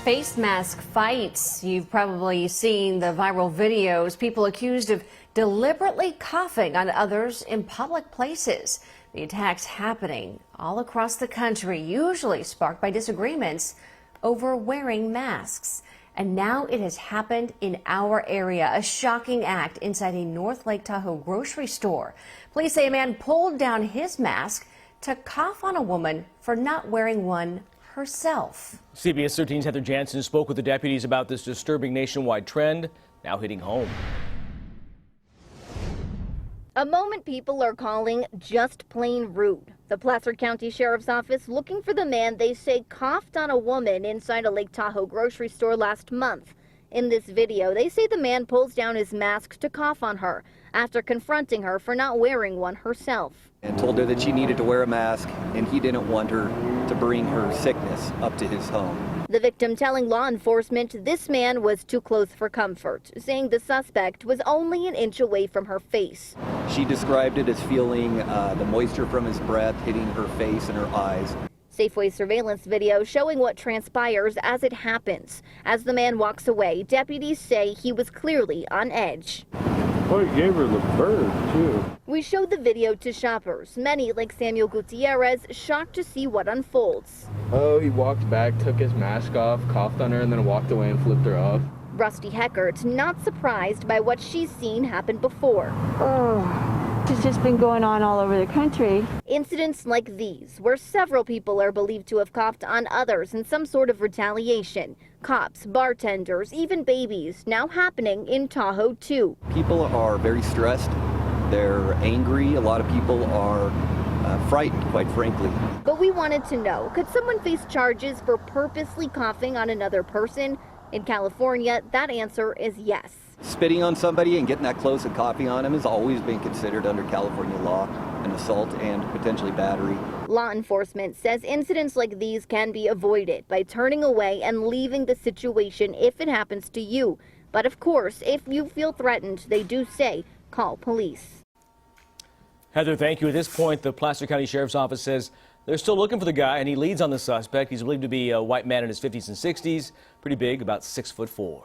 Face mask fights. You've probably seen the viral videos. People accused of deliberately coughing on others in public places. The attacks happening all across the country, usually sparked by disagreements over wearing masks. And now it has happened in our area, a shocking act inside a North Lake Tahoe grocery store. Police say a man pulled down his mask to cough on a woman for not wearing one herself. CBS 13's Heather Jansen spoke with the deputies about this disturbing nationwide trend, now hitting home. A moment people are calling just plain rude. The Placer County Sheriff's Office looking for the man they say coughed on a woman inside a Lake Tahoe grocery store last month. In this video, they say the man pulls down his mask to cough on her after confronting her for not wearing one herself. And told her that she needed to wear a mask and he didn't want her to bring her sickness up to his home. The victim telling law enforcement this man was too close for comfort, saying the suspect was only an inch away from her face. She described it as feeling the moisture from his breath hitting her face and her eyes. Safeway surveillance video showing what transpires as it happens. As the man walks away, deputies say he was clearly on edge. Well, he gave her the bird, too. We showed the video to shoppers, many like Samuel Gutierrez, shocked to see what unfolds. Oh, he walked back, took his mask off, coughed on her, and then walked away and flipped her off. Rusty Heckert not surprised by what she's seen happen before. Oh, it's just been going on all over the country. Incidents like these, where several people are believed to have coughed on others in some sort of retaliation. Cops, bartenders, even babies, now happening in Tahoe too. People are very stressed. They're angry. A lot of people are frightened, quite frankly. But we wanted to know, could someone face charges for purposely coughing on another person? In California, that answer is yes. Spitting on somebody and getting that close and coughing on them has always been considered under California law an assault and potentially battery. Law enforcement says incidents like these can be avoided by turning away and leaving the situation if it happens to you. But of course, if you feel threatened, they do say call police. Heather, thank you. At this point, the Placer County Sheriff's Office says they're still looking for the guy, and he leads on the suspect. He's believed to be a white man in his 50s and 60s, pretty big, about 6'4".